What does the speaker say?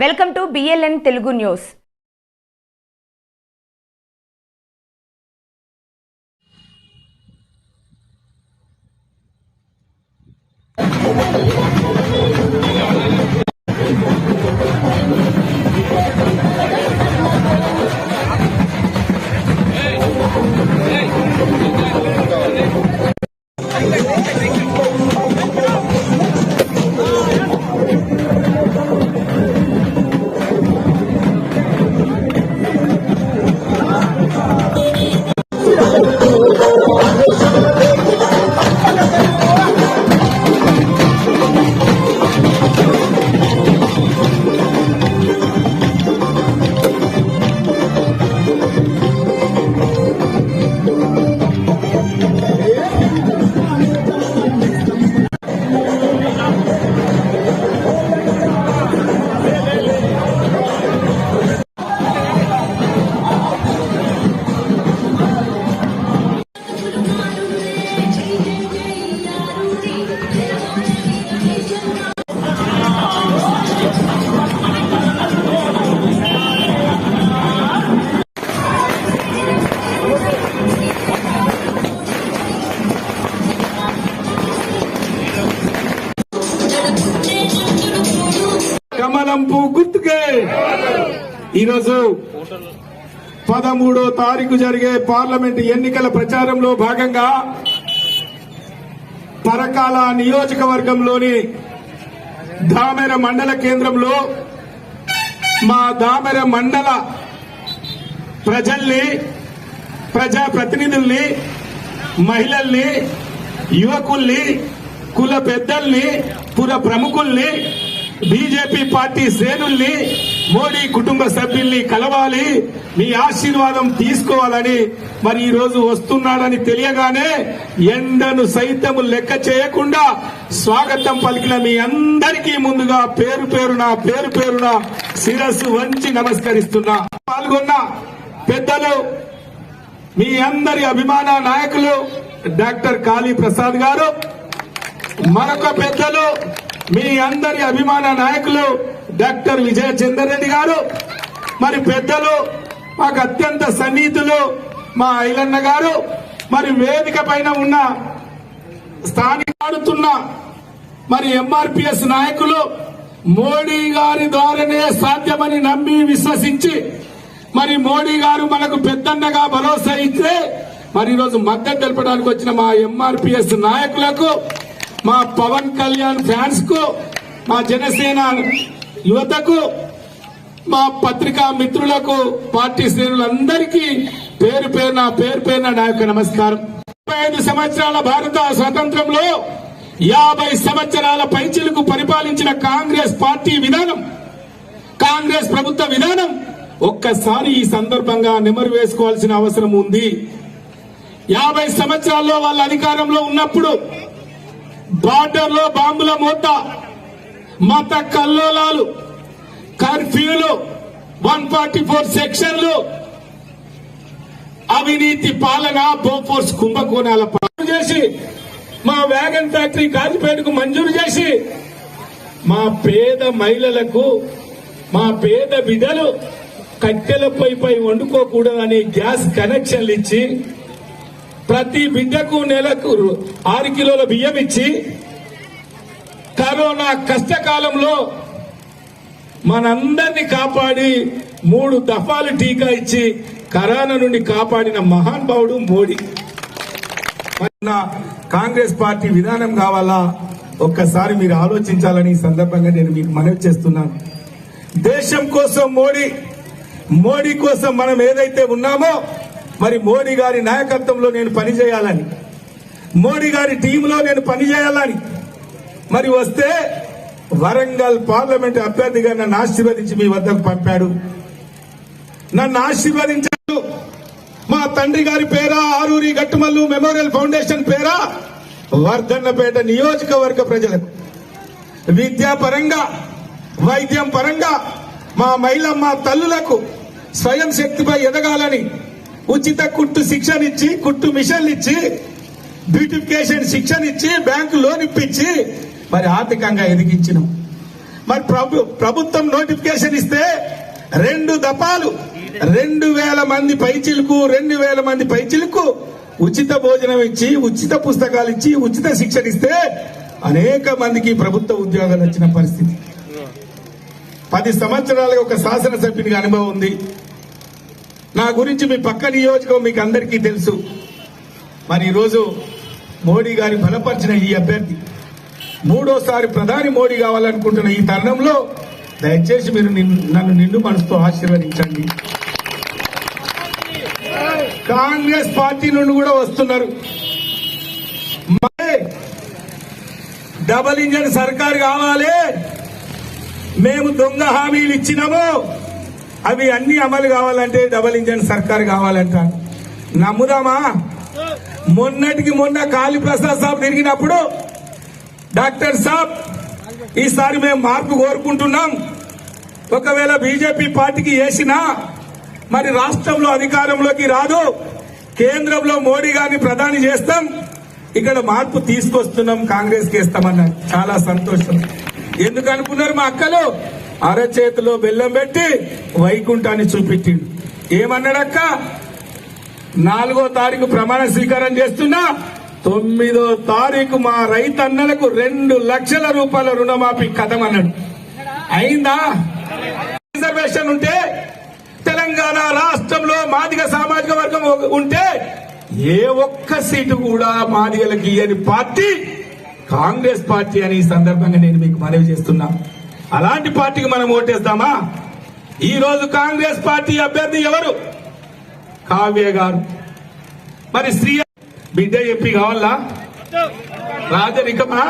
Welcome to BLN Telugu news. కమలంపు గుర్తుకే ఈరోజు 13వ తారీఖు జరిగే పార్లమెంట్ ఎన్నికల ప్రచారంలో భాగంగా పరకాల నియోజకవర్గంలోని దామెర మండల కేంద్రంలో మా దామెర మండల ప్రజల్ని, ప్రజాప్రతినిధుల్ని, మహిళల్ని, యువకుల్ని, కుల పెద్దల్ని, పుర ప్రముఖుల్ని, బీజేపీ పార్టీ శ్రేణుల్ని, మోడీ కుటుంబ సభ్యుల్ని కలవాలి, మీ ఆశీర్వాదం తీసుకోవాలని మరి ఈ రోజు వస్తున్నాడని తెలియగానే ఎండను సైతం లెక్క చేయకుండా స్వాగతం పలికిన మీ అందరికీ ముందుగా పేరు పేరున శిరస్సు వంచి నమస్కరిస్తున్నా. పాల్గొన్న పెద్దలు, మీ అందరి అభిమాన నాయకులు డాక్టర్ కాళీ ప్రసాద్ గారు, మరొక పెద్దలు మీ అందరి అభిమాన నాయకులు డాక్టర్ విజయ చందర్ రెడ్డి గారు, మరి పెద్దలు మాకు అత్యంత సన్నిహితులు మా ఐలన్న గారు, మరి వేదిక పైన ఉన్న స్థానిక ఆడుతున్న మరి MRPS నాయకులు, మోడీ గారి ద్వారానే సాధ్యమని నమ్మి విశ్వసించి మరి మోడీ గారు మనకు పెద్దన్నగా భరోసా ఇస్తే మరి ఈరోజు మద్దతు తెలపడానికి వచ్చిన మా MRPS నాయకులకు, మా పవన్ కళ్యాణ్ ఫ్యాన్స్ కు, మా జనసేన యువతకు, మా పత్రికా మిత్రులకు, పార్టీ శ్రేణులందరికీ పేరు పేరున నా యొక్క నమస్కారం. 35 సంవత్సరాల భారత స్వాతంత్రంలో 50 సంవత్సరాల పైచిలకు పరిపాలించిన కాంగ్రెస్ పార్టీ విధానం, కాంగ్రెస్ ప్రభుత్వ విధానం ఒక్కసారి ఈ సందర్భంగా నెమరు వేసుకోవాల్సిన అవసరం ఉంది. 50 సంవత్సరాల్లో వాళ్ళ అధికారంలో ఉన్నప్పుడు బార్డర్ లో బాంబుల మోత, మత కల్లోలాలు, కర్ఫ్యూలు, 144 సెక్షన్లు, అవినీతి పాలన, బోఫోర్స్ కుంభకోణాల పాలన చేసి మా వ్యాగన్ ఫ్యాక్టరీ కాజీపేటకు మంజూరు చేసి మా పేద మహిళలకు, మా పేద బిడ్డలు కట్టెల పొయ్యిపై వండుకోకూడదని గ్యాస్ కనెక్షన్లు ఇచ్చి ప్రతి బిడ్డకు నెలకు 6 కిలోల బియ్యం ఇచ్చి కరోనా కష్టకాలంలో మనందరినీ కాపాడి 3 దఫాలు టీకా ఇచ్చి కరోనా నుండి కాపాడిన మహానుభావుడు మోడీ. కాంగ్రెస్ పార్టీ విధానం కావాలా ఒక్కసారి మీరు ఆలోచించాలని ఈ సందర్భంగా నేను మీకు మనవి చేస్తున్నాను. దేశం కోసం మోడీ కోసం మనం ఏదైతే ఉన్నామో మరి మోడీ గారి నాయకత్వంలో నేను పనిచేయాలని, మోడీ గారి టీంలో నేను పనిచేయాలని మరి వస్తే వరంగల్ పార్లమెంట్ అభ్యర్థిగా నన్ను ఆశీర్వదించి మీ వద్దకు పంపాడు. నన్ను ఆశీర్వదించాడు. మా తండ్రి గారి పేరా ఆరూరి గట్టుమల్లు మెమోరియల్ ఫౌండేషన్ పేరా వర్ధన్నపేట నియోజకవర్గ ప్రజలకు విద్యాపరంగా, వైద్యం పరంగా మా మహిళమ్మ తల్లులకు స్వయం శక్తిపై ఎదగాలని ఉచిత కుట్టు శిక్షణ ఇచ్చి, కుట్టు మిషన్లు ఇచ్చి, బ్యూటిఫికేషన్ శిక్షణ ఇచ్చి, బ్యాంకు లోన్ ఇప్పించి మరి ఆర్థికంగా ఎదిగించినాం. మరి ప్రభుత్వం నోటిఫికేషన్ ఇస్తే 2 దఫాలు 2,000 మంది పైచిలకు ఉచిత భోజనం ఇచ్చి, ఉచిత పుస్తకాలు ఇచ్చి, ఉచిత శిక్షణ ఇస్తే అనేక మందికి ప్రభుత్వ ఉద్యోగాలు వచ్చిన పరిస్థితి. 10 సంవత్సరాలుగా ఒక శాసనసభ్యునికి అనుభవం ఉంది. నా గురించి మీ పక్క నియోజకం మీకు అందరికీ తెలుసు. మరి ఈరోజు మోడీ గారి బలపరిచిన ఈ అభ్యర్థి 3వ ప్రధాని మోడీ కావాలనుకుంటున్న ఈ తరుణంలో దయచేసి మీరు నన్ను నిండు మనసుతో ఆశీర్వదించండి. కాంగ్రెస్ పార్టీ నుండి కూడా వస్తున్నారు. డబుల్ ఇంజన్ సర్కార్ కావాలి, మేము దొంగ హామీలు ఇచ్చినాము, అవి అన్ని అమలు కావాలంటే డబుల్ ఇంజన్ సర్కార్ కావాలంటారు. నమ్ముదామా? మొన్నటికి మొన్న కాళీప్రసాద్ సాబ్ తిరిగినప్పుడు డాక్టర్ సాబ్ ఈసారి మేము మార్పు కోరుకుంటున్నాం, ఒకవేళ బీజేపీ పార్టీకి వేసినా మరి రాష్ట్రంలో అధికారంలోకి రాదు, కేంద్రంలో మోడీ గారిని ప్రధాని చేస్తాం, ఇక్కడ మార్పు తీసుకొస్తున్నాం, కాంగ్రెస్ కి వేస్తామన్నారు. చాలా సంతోషం. ఎందుకు అనుకున్నారు? మా అక్కలు అరచేతిలో బెల్లం పెట్టి వైకుంఠాన్ని చూపించిండు. ఏమన్నాడక్క? 4వ తారీఖు ప్రమాణ స్వీకారం చేస్తున్నా, 9వ తారీఖు మా రైతన్నలకు 2 లక్షల రూపాయల రుణమాఫీ కథమన్నాడు. అయిందా? రిజర్వేషన్ ఉంటే తెలంగాణ రాష్ట్రంలో మాదిగ సామాజిక వర్గం ఉంటే ఏ ఒక్క సీటు కూడా మాదిగలకు ఇయ్యని పార్టీ కాంగ్రెస్ పార్టీ అని ఈ సందర్భంగా నేను మీకు మనవి చేస్తున్నా. అలాంటి పార్టీకి మనం ఓటేస్తామా? ఈ రోజు కాంగ్రెస్ పార్టీ అభ్యర్థి ఎవరు? కావ్య గారు. మరి శ్రీ బిడ్డ ఎంపీ కావాలా? రాజరికమా?